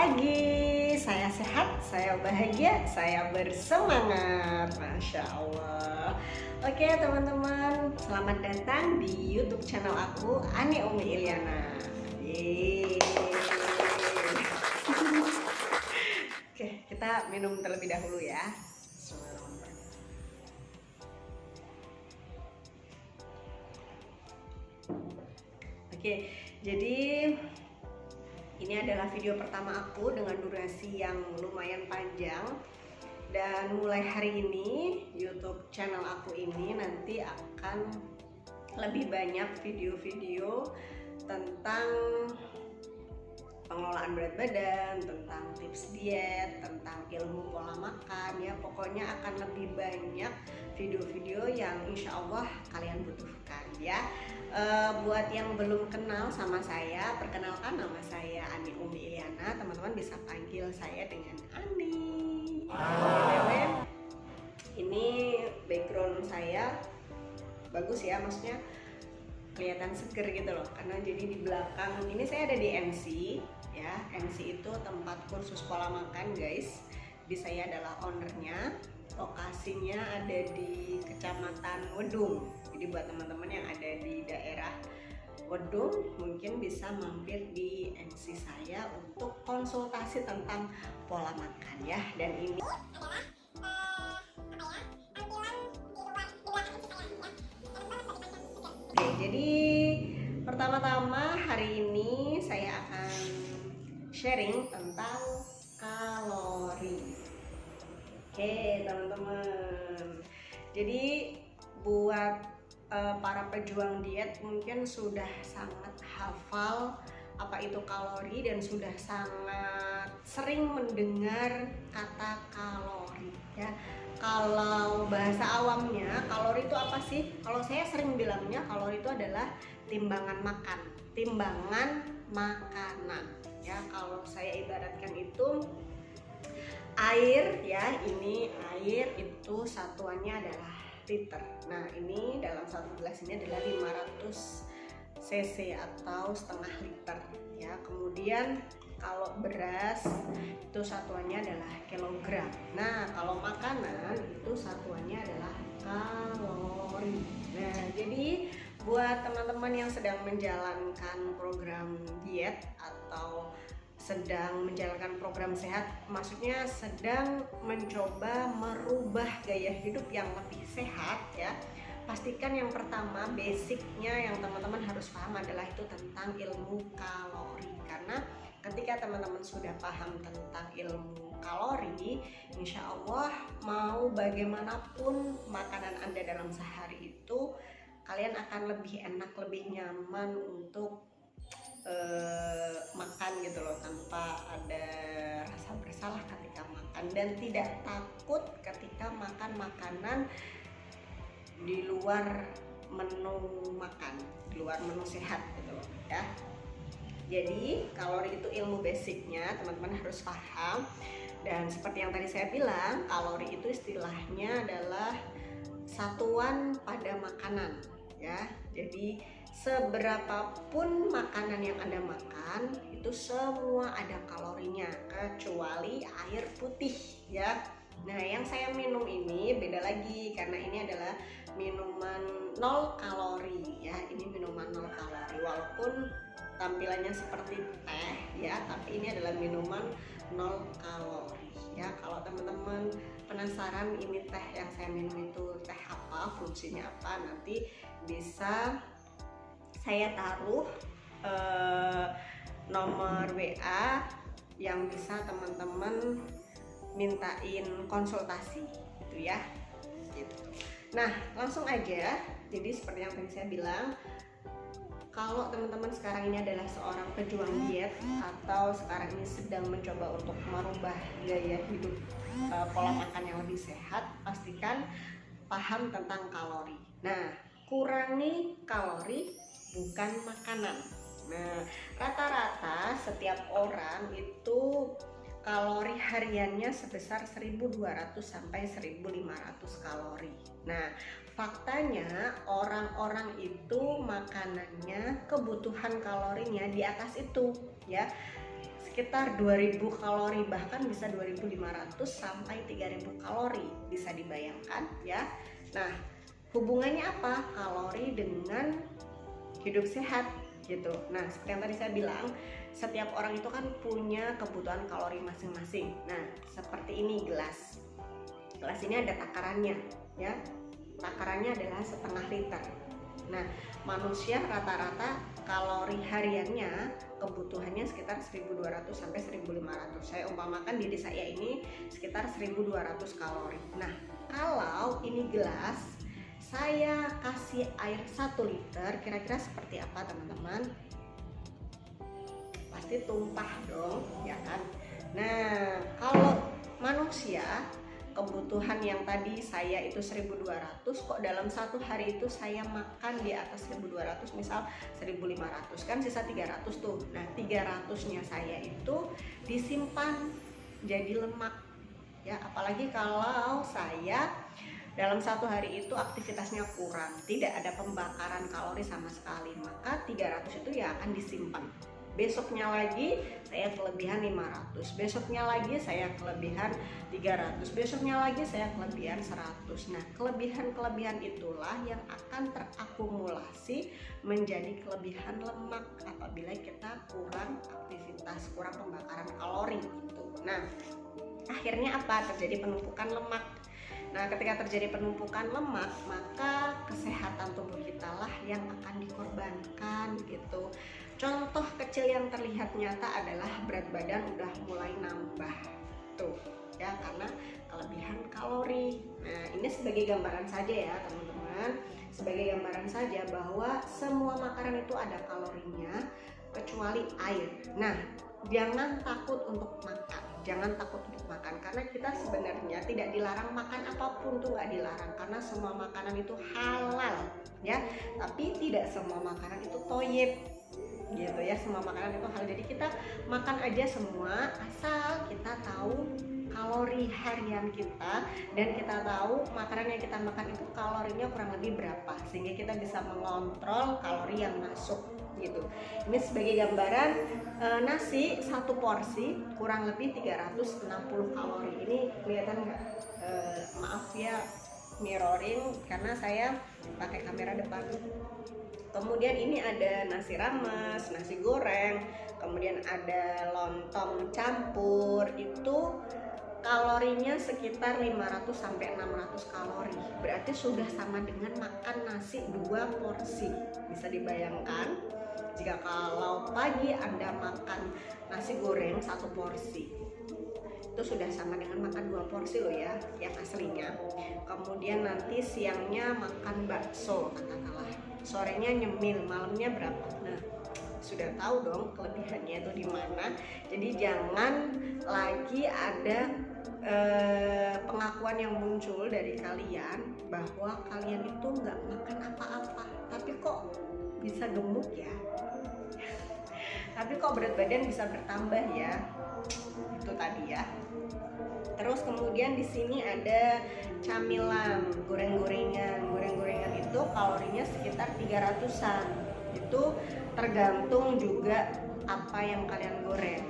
pagi, saya sehat, saya bahagia, saya bersemangat. Masya Allah. Oke teman-teman, selamat datang di YouTube channel aku, Ani Umi Ilyana. Yeay. Oke, kita minum terlebih dahulu ya. Oke, jadi ini adalah video pertama aku dengan durasi yang lumayan panjang. Dan mulai hari ini YouTube channel aku ini nanti akan lebih banyak video-video tentang pengelolaan berat badan, tentang tips diet, tentang ilmu pola makan ya. Pokoknya akan lebih banyak video-video yang insya Allah kalian butuhkan ya. Buat yang belum kenal sama saya, perkenalkan nama saya Ani Umi Ilyana. Teman-teman bisa panggil saya dengan Ani. Ini background saya bagus ya, maksudnya kelihatan seger gitu loh, karena jadi di belakang ini saya ada di NC ya. NC itu tempat kursus pola makan guys. Jadi saya adalah ownernya. Lokasinya ada di Kecamatan Wedung. Jadi buat teman-teman yang ada di daerah Wedung mungkin bisa mampir di NC saya untuk konsultasi tentang pola makan ya. Dan ini Oke, jadi pertama-tama hari ini saya akan sharing tentang kalori. Oke teman-teman, jadi buat para pejuang diet mungkin sudah sangat hafal apa itu kalori dan sudah sangat sering mendengar kata kalori ya. Kalau bahasa awamnya kalori itu apa sih? Kalau saya sering bilangnya kalori itu adalah timbangan makan, timbangan makanan ya. Kalau saya ibaratkan itu air ya, ini air itu satuannya adalah liter. Nah ini dalam satu gelas ini adalah 500 cc atau setengah liter ya. Kemudian kalau beras itu satuannya adalah kilogram. Nah kalau makanan itu satuannya adalah kalori. Nah jadi buat teman-teman yang sedang menjalankan program diet atau sedang menjalankan program sehat, maksudnya sedang mencoba merubah gaya hidup yang lebih sehat ya, pastikan yang pertama basicnya yang teman-teman harus paham adalah itu tentang ilmu kalori. Karena ketika teman-teman sudah paham tentang ilmu kalori, insya Allah mau bagaimanapun makanan Anda dalam sehari itu, kalian akan lebih enak, lebih nyaman untuk makan gitu loh, tanpa ada rasa bersalah ketika makan dan tidak takut ketika makan makanan di luar menu makan, di luar menu sehat gitu loh ya. Jadi kalori itu ilmu basicnya teman-teman harus paham. Dan seperti yang tadi saya bilang, kalori itu istilahnya adalah satuan pada makanan ya. Jadi seberapapun makanan yang Anda makan itu semua ada kalorinya kecuali air putih ya. Nah yang saya minum ini beda lagi karena ini adalah minuman 0 kalori ya. Ini minuman 0 kalori walaupun tampilannya seperti teh ya, tapi ini adalah minuman 0 kalori ya. Kalau teman-teman penasaran ini teh yang saya minum itu teh apa, fungsinya apa, nanti bisa saya taruh nomor WA yang bisa teman-teman mintain konsultasi gitu ya gitu. Nah langsung aja, jadi seperti yang tadi saya bilang, kalau teman-teman sekarang ini adalah seorang pejuang diet atau sekarang ini sedang mencoba untuk merubah gaya hidup pola makan yang lebih sehat, pastikan paham tentang kalori. Nah kurangi kalori bukan makanan. Nah, rata-rata setiap orang itu kalori hariannya sebesar 1200 sampai 1500 kalori. Nah, faktanya orang-orang itu makanannya kebutuhan kalorinya di atas itu ya. sekitar 2000 kalori, bahkan bisa 2500 sampai 3000 kalori, bisa dibayangkan ya. Nah, hubungannya apa kalori dengan hidup sehat gitu. Nah, seperti yang tadi saya bilang, setiap orang itu kan punya kebutuhan kalori masing-masing. Nah, seperti ini gelas. Gelas ini ada takarannya ya. Takarannya adalah setengah liter. Nah, manusia rata-rata kalori hariannya kebutuhannya sekitar 1200 sampai 1500. Saya umpamakan diri saya ini sekitar 1200 kalori. Nah, kalau ini gelas saya kasih air 1 liter, kira-kira seperti apa teman-teman? Pasti tumpah dong, ya kan? Nah, kalau manusia kebutuhan yang tadi saya itu 1200, kok dalam satu hari itu saya makan di atas 1200, misal 1500, kan sisa 300 tuh. Nah, 300-nya saya itu disimpan jadi lemak ya, apalagi kalau saya dalam satu hari itu aktivitasnya kurang, tidak ada pembakaran kalori sama sekali, maka 300 itu ya akan disimpan. Besoknya lagi saya kelebihan 500, besoknya lagi saya kelebihan 300, besoknya lagi saya kelebihan 100. Nah, kelebihan-kelebihan itulah yang akan terakumulasi menjadi kelebihan lemak apabila kita kurang aktivitas, kurang pembakaran kalori gitu. Nah, akhirnya apa? Terjadi penumpukan lemak. Nah, ketika terjadi penumpukan lemak, maka kesehatan tubuh kita lah yang akan dikorbankan gitu. Contoh kecil yang terlihat nyata adalah berat badan udah mulai nambah tuh ya, karena kelebihan kalori. Nah, ini sebagai gambaran saja ya teman-teman, sebagai gambaran saja bahwa semua makanan itu ada kalorinya kecuali air. Nah, jangan takut untuk makan, jangan takut untuk makan, karena kita sebenarnya tidak dilarang makan apapun tuh, nggak dilarang, karena semua makanan itu halal ya, tapi tidak semua makanan itu toyib gitu ya, semua makanan itu halal. Jadi kita makan aja semua asal kita tahu kalori harian kita dan kita tahu makanan yang kita makan itu kalorinya kurang lebih berapa, sehingga kita bisa mengontrol kalori yang masuk gitu. Ini sebagai gambaran, nasi satu porsi kurang lebih 360 kalori. Ini kelihatan nggak? Maaf ya mirroring karena saya pakai kamera depan. Kemudian ini ada nasi rames, nasi goreng, kemudian ada lontong campur, itu kalorinya sekitar 500 sampai 600 kalori. Berarti sudah sama dengan makan nasi 2 porsi. Bisa dibayangkan jika kalau pagi Anda makan nasi goreng 1 porsi, itu sudah sama dengan makan 2 porsi loh ya, yang aslinya. Kemudian nanti siangnya makan bakso katakanlah, sorenya nyemil, malamnya berapa? Nah, sudah tahu dong kelebihannya itu di mana. Jadi jangan lagi ada pengakuan yang muncul dari kalian bahwa kalian itu nggak makan apa-apa, tapi kok bisa gemuk ya, tapi kok berat badan bisa bertambah ya. Itu tadi ya. Terus kemudian di sini ada camilan, goreng-gorengan. Goreng-gorengan itu kalorinya sekitar 300-an. Itu tergantung juga apa yang kalian goreng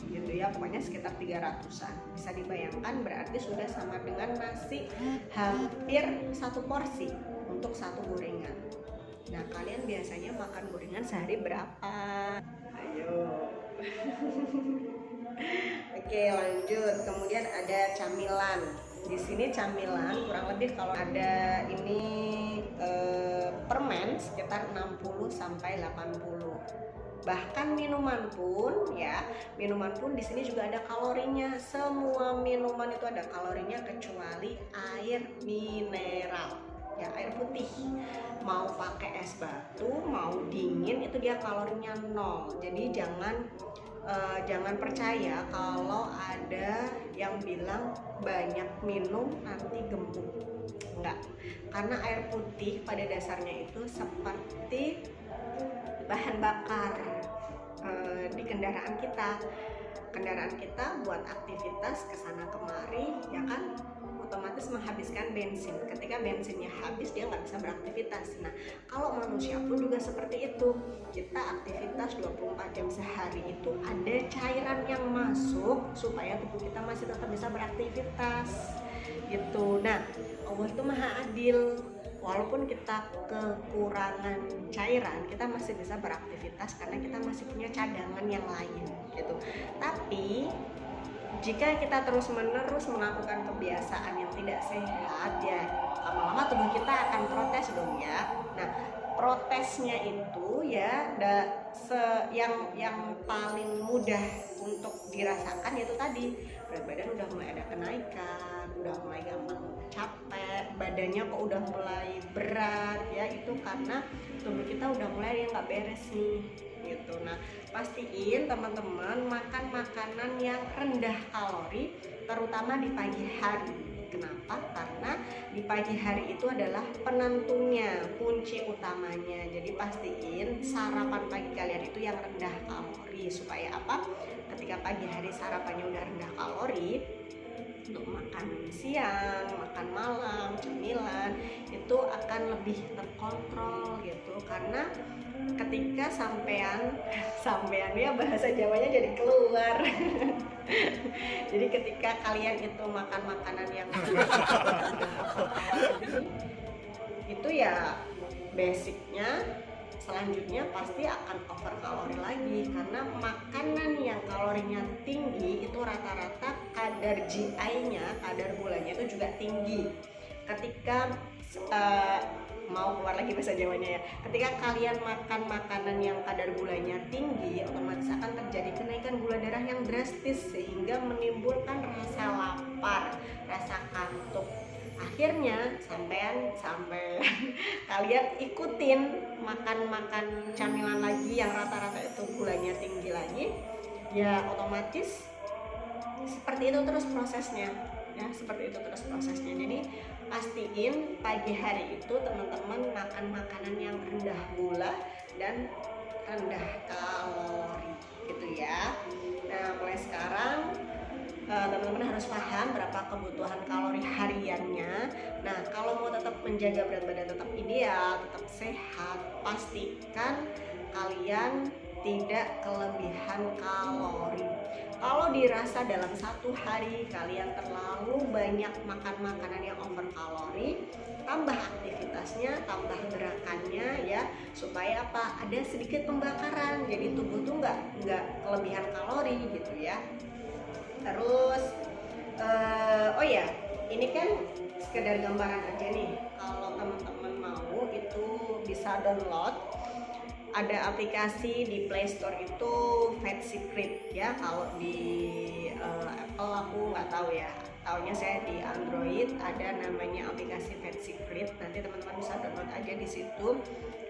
gitu ya, pokoknya sekitar 300-an. Bisa dibayangkan berarti sudah sama dengan nasi hampir 1 porsi untuk 1 gorengan. Nah, kalian biasanya makan gorengan sehari berapa? Ayo. Oke, lanjut. Kemudian ada camilan. Di sini camilan kurang lebih kalau ada ini permen sekitar 60 sampai 80. Bahkan minuman pun ya, minuman pun di sini juga ada kalorinya. Semua minuman itu ada kalorinya kecuali air mineral. Ya, air putih. Mau pakai es batu, mau dingin itu dia kalorinya 0. Jadi jangan percaya kalau ada yang bilang banyak minum nanti gemuk. Enggak, karena air putih pada dasarnya itu seperti bahan bakar di kendaraan kita buat aktivitas kesana kemari ya kan, otomatis menghabiskan bensin. Ketika bensinnya habis, dia nggak bisa beraktivitas. Nah, kalau manusia pun juga seperti itu. Kita aktivitas 24 jam sehari itu ada cairan yang masuk supaya tubuh kita masih tetap bisa beraktivitas gitu. Nah, Allah itu maha adil. Walaupun kita kekurangan cairan, kita masih bisa beraktivitas karena kita masih punya cadangan yang lain gitu. Tapi jika kita terus-menerus melakukan kebiasaan yang tidak sehat, ya lama-lama tubuh kita akan protes dong ya. Nah, protesnya itu ya yang paling mudah untuk dirasakan yaitu tadi berat badan udah mulai ada kenaikan, udah mulai gampang capek, badannya kok udah mulai berat ya, itu karena tubuh kita udah mulai nggak beres nih gitu. Nah, pastiin teman-teman makan makanan yang rendah kalori terutama di pagi hari. Kenapa? Karena di pagi hari itu adalah penentunya, kunci utamanya. Jadi pastiin sarapan pagi kalian itu yang rendah kalori. Supaya apa? Ketika pagi hari sarapannya udah rendah kalori, untuk makan siang, makan malam, cemilan itu akan lebih terkontrol gitu. Karena ketika sampean ya bahasa Jawanya jadi keluar. Jadi ketika kalian itu makan makanan yang itu ya basicnya selanjutnya pasti akan over kalori lagi, karena makanan yang kalorinya tinggi itu rata-rata kadar GI-nya, kadar gulanya itu juga tinggi. Ketika mau keluar lagi bahasa Jawanya ya, ketika kalian makan makanan yang kadar gulanya tinggi, otomatis akan terjadi kenaikan gula darah yang drastis sehingga menimbulkan rasa lapar, rasa kantuk. Akhirnya sampai kalian ikutin makan camilan lagi yang rata-rata itu gulanya tinggi lagi, ya otomatis seperti itu terus prosesnya ya, seperti itu terus prosesnya. Jadi pastiin pagi hari itu teman-teman makan makanan yang rendah gula dan rendah kalori gitu ya. Nah, mulai sekarang teman-teman harus paham berapa kebutuhan kalori hariannya. Nah, kalau mau tetap menjaga berat badan tetap ideal, tetap sehat, pastikan kalian tidak kelebihan kalori. Kalau dirasa dalam satu hari kalian terlalu banyak makan makanan yang over kalori, tambah aktivitasnya, tambah gerakannya ya, supaya apa? Ada sedikit pembakaran. Jadi tubuh tuh nggak kelebihan kalori gitu ya. Terus oh ya, ini kan sekedar gambaran aja nih. Kalau teman-teman mau itu bisa download, ada aplikasi di Play Store itu Fat Secret ya. Kalau di Apple aku nggak tahu ya, taunya saya di Android ada namanya aplikasi Fat Secret. Nanti teman-teman bisa download aja di situ.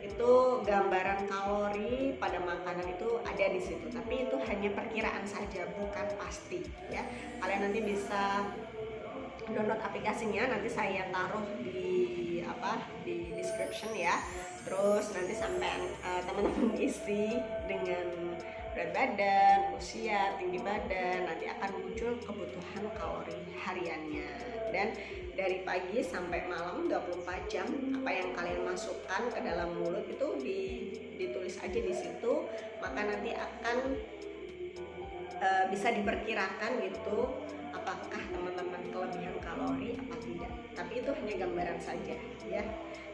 Itu gambaran kalori pada makanan itu ada di situ, tapi itu hanya perkiraan saja, bukan pasti ya. Kalian nanti bisa download aplikasinya, nanti saya taruh di description ya. Terus nanti sampai teman-teman isi dengan berat badan, usia, tinggi badan, nanti akan muncul kebutuhan kalori hariannya. Dan dari pagi sampai malam 24 jam apa yang kalian masukkan ke dalam mulut itu ditulis aja di situ, maka nanti akan bisa diperkirakan gitu apakah teman-teman kelebihan kalori apa tidak. Tapi itu hanya gambaran saja ya.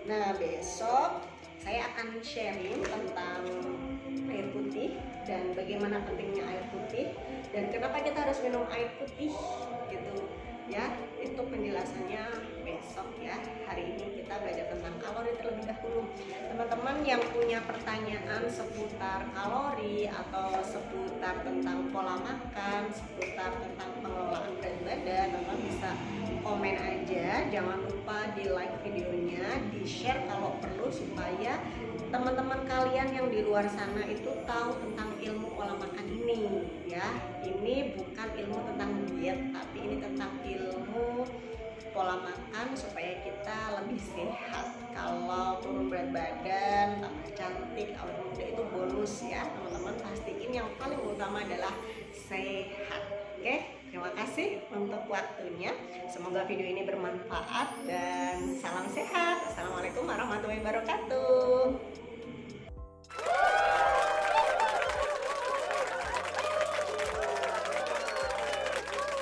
Nah, besok saya akan sharing tentang air putih dan bagaimana pentingnya air putih dan kenapa kita harus minum air putih gitu ya. Itu penjelasannya besok ya. Hari ini kita belajar tentang kalori terlebih dahulu. Teman-teman yang punya pertanyaan seputar kalori atau seputar tentang pola makan, seputar tentang pengelolaan berat badan, teman bisa komen aja. Jangan lupa di like videonya, di share kalau perlu supaya teman-teman kalian yang di luar sana itu tahu tentang ilmu pola makan ini ya. Ini bukan ilmu tentang diet, tapi ini tentang ilmu pola makan supaya kita lebih sehat. Kalau turun berat badan, tambah cantik, awet muda itu bonus ya teman-teman. Pastiin yang paling utama adalah sehat. Oke? Terima kasih untuk waktunya. Semoga video ini bermanfaat dan salam sehat. Assalamualaikum warahmatullahi wabarakatuh.